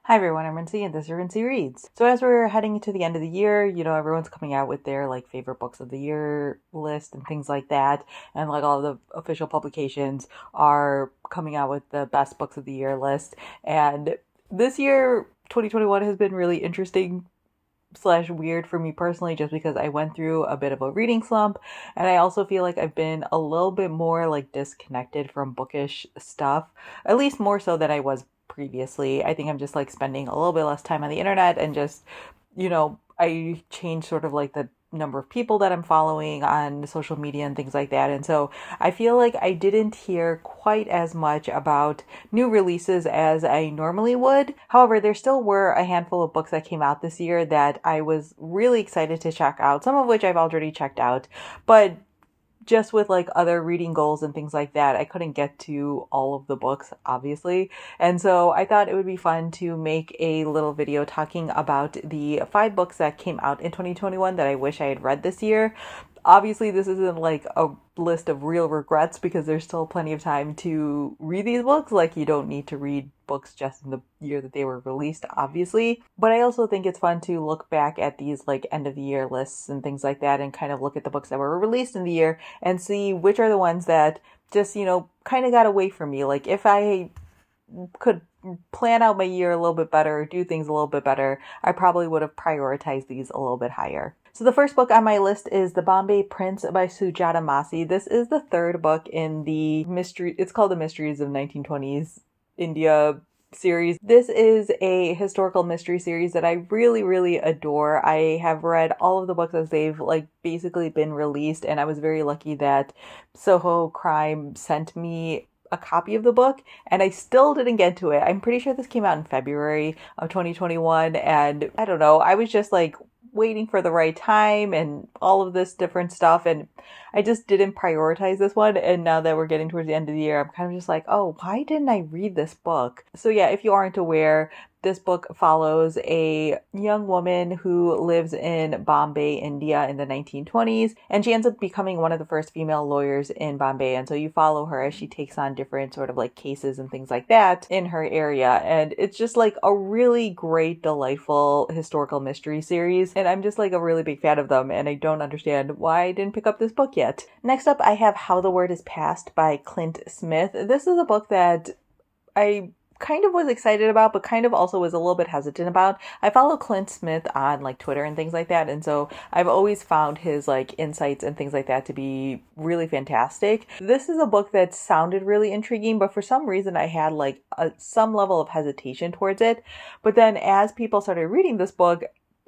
Hi everyone, I'm Rincey and this is Rincey Reads. So as we're heading into the end of the year, everyone's coming out with their favorite books of the year list and things like that. And all the official publications are coming out with the best books of the year list. And this year, 2021 has been really interesting slash weird for me personally just because I went through a bit of a reading slump, and I also feel like I've been a little bit more disconnected from bookish stuff, at least more so than I was previously. I think I'm just spending a little bit less time on the internet, and just I changed sort of the number of people that I'm following on social media and things like that. And so I feel like I didn't hear quite as much about new releases as I normally would. However, there still were a handful of books that came out this year that I was really excited to check out, some of which I've already checked out, but just with other reading goals and things like that, I couldn't get to all of the books, obviously. And so I thought it would be fun to make a little video talking about the 5 books that came out in 2021 that I wish I had read this year. Obviously, this isn't a list of real regrets because there's still plenty of time to read these books. You don't need to read books just in the year that they were released, obviously. But I also think it's fun to look back at these end of the year lists and things like that and kind of look at the books that were released in the year and see which are the ones that just, kind of got away from me. If I could plan out my year a little bit better, do things a little bit better, I probably would have prioritized these a little bit higher. So the first book on my list is The Bombay Prince by Sujata Massey. This is the 3rd book in the it's called The Mysteries of 1920s India series. This is a historical mystery series that I really, really adore. I have read all of the books as they've basically been released, and I was very lucky that Soho Crime sent me a copy of the book, and I still didn't get to it. I'm pretty sure this came out in February of 2021, and I don't know, I was just waiting for the right time and all of this different stuff, and I just didn't prioritize this one. And now that we're getting towards the end of the year, I'm kind of just oh, why didn't I read this book? So yeah, if you aren't aware, this book follows a young woman who lives in Bombay, India in the 1920s, and she ends up becoming one of the first female lawyers in Bombay. And so you follow her as she takes on different sort of cases and things like that in her area. And it's just a really great, delightful historical mystery series. And I'm just a really big fan of them, and I don't understand why I didn't pick up this book yet. Next up, I have How the Word is Passed by Clint Smith. This is a book that I kind of was excited about, but kind of also was a little bit hesitant about. I follow Clint Smith on Twitter and things like that, and so I've always found his insights and things like that to be really fantastic. This is a book that sounded really intriguing, but for some reason I had some level of hesitation towards it. But then as people started reading this book,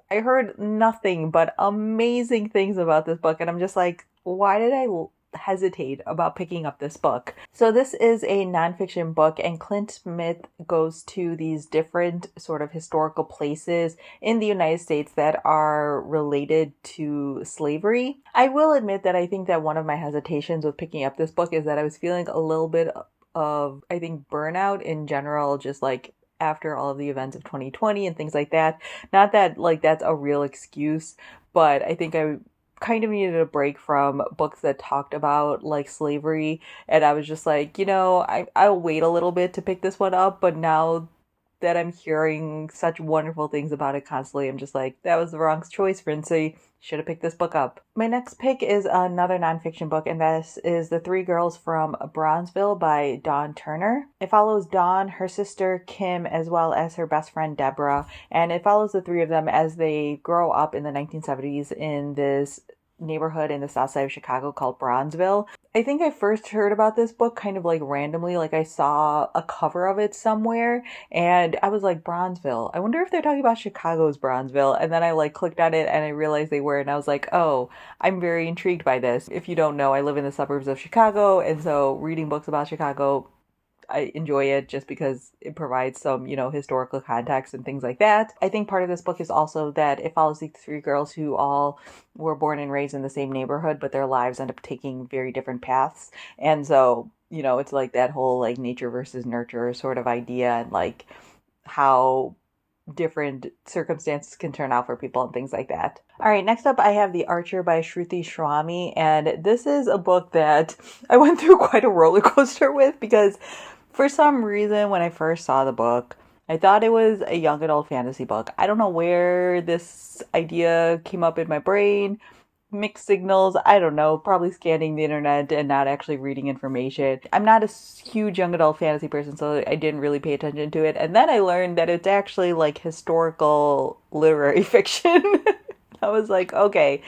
I heard nothing but amazing things about this book, and I'm just why did I hesitate about picking up this book? So this is a nonfiction book, and Clint Smith goes to these different sort of historical places in the United States that are related to slavery. I will admit that I think that one of my hesitations with picking up this book is that I was feeling a little bit of, I think, burnout in general, just after all of the events of 2020 and things like that. Not that that's a real excuse, but I think I kind of needed a break from books that talked about slavery, and I was just I'll wait a little bit to pick this one up. But now that I'm hearing such wonderful things about it constantly, I'm just that was the wrong choice, Rincey. Should have picked this book up. My next pick is another nonfiction book, and this is The 3 Girls from Bronzeville by Dawn Turner. It follows Dawn, her sister Kim, as well as her best friend Deborah, and it follows the 3 of them as they grow up in the 1970s in this neighborhood in the south side of Chicago called Bronzeville. I think I first heard about this book kind of randomly. I saw a cover of it somewhere, and I was Bronzeville, I wonder if they're talking about Chicago's Bronzeville. And then I clicked on it and I realized they were, and I was oh, I'm very intrigued by this. If you don't know, I live in the suburbs of Chicago, and so reading books about Chicago, I enjoy it just because it provides some, historical context and things like that. I think part of this book is also that it follows these 3 girls who all were born and raised in the same neighborhood, but their lives end up taking very different paths. And so, it's that whole nature versus nurture sort of idea, and how different circumstances can turn out for people and things like that. All right, next up I have The Archer by Shruti Swami, and this is a book that I went through quite a roller coaster with, because for some reason when I first saw the book, I thought it was a young adult fantasy book. I don't know where this idea came up in my brain. Mixed signals, I don't know, probably scanning the internet and not actually reading information. I'm not a huge young adult fantasy person, so I didn't really pay attention to it. And then I learned that it's actually like historical literary fiction. I was like, okay,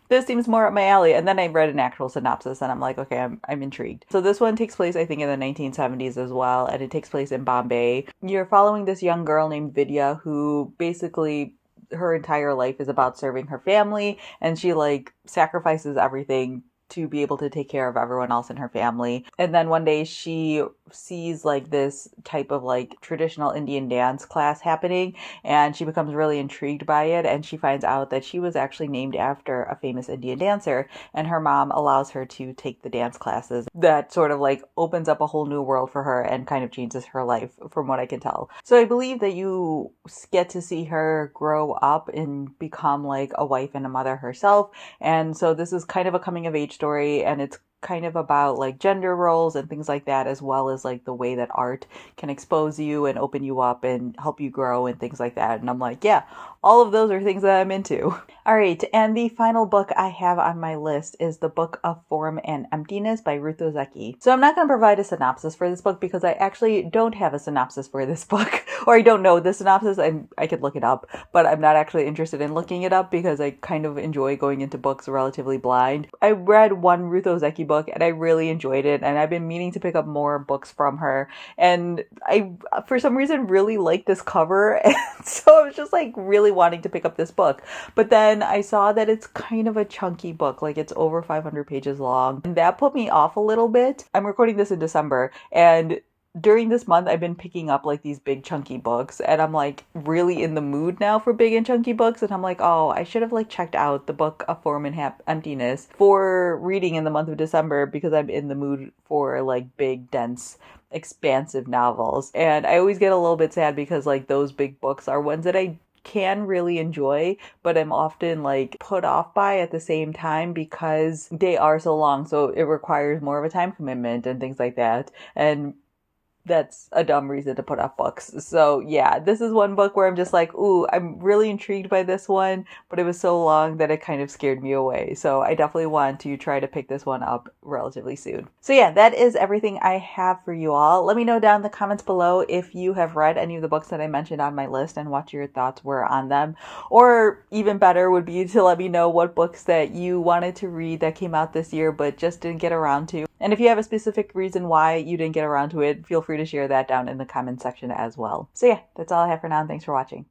this seems more up my alley. And then I read an actual synopsis and I'm like, okay, I'm intrigued. So this one takes place, I think, in the 1970s as well, and it takes place in Bombay. You're following this young girl named Vidya who basically her entire life is about serving her family, and she like sacrifices everything to be able to take care of everyone else in her family. And then one day she sees like this type of like traditional Indian dance class happening, and she becomes really intrigued by it, and she finds out that she was actually named after a famous Indian dancer, and her mom allows her to take the dance classes. That sort of like opens up a whole new world for her and kind of changes her life from what I can tell. So I believe that you get to see her grow up and become like a wife and a mother herself. And so this is kind of a coming of age story, and it's kind of about like gender roles and things like that, as well as like the way that art can expose you and open you up and help you grow and things like that. And I'm like, yeah, all of those are things that I'm into. All right, and the final book I have on my list is The Book of Form and Emptiness by Ruth Ozeki. So I'm not going to provide a synopsis for this book because I actually don't have a synopsis for this book, or I don't know the synopsis. I could look it up, but I'm not actually interested in looking it up because I kind of enjoy going into books relatively blind. I read one Ruth Ozeki book and I really enjoyed it, and I've been meaning to pick up more books from her, and I for some reason really like this cover, and so I was just like really wanting to pick up this book. But then I saw that it's kind of a chunky book, like it's over 500 pages long, and that put me off a little bit. I'm recording this in December, and during this month I've been picking up like these big chunky books, and I'm like really in the mood now for big and chunky books, and I'm like, oh, I should have like checked out The Book of Form and Emptiness for reading in the month of December because I'm in the mood for like big, dense, expansive novels. And I always get a little bit sad because like those big books are ones that I can really enjoy, but I'm often like put off by at the same time because they are so long, so it requires more of a time commitment and things like that. And that's a dumb reason to put off books. So yeah, this is one book where I'm just like, ooh, I'm really intrigued by this one, but it was so long that it kind of scared me away. So I definitely want to try to pick this one up relatively soon. So yeah, that is everything I have for you all. Let me know down in the comments below if you have read any of the books that I mentioned on my list and what your thoughts were on them. Or even better would be to let me know what books that you wanted to read that came out this year but just didn't get around to. And if you have a specific reason why you didn't get around to it, feel free to share that down in the comment section as well. So yeah, that's all I have for now, and thanks for watching.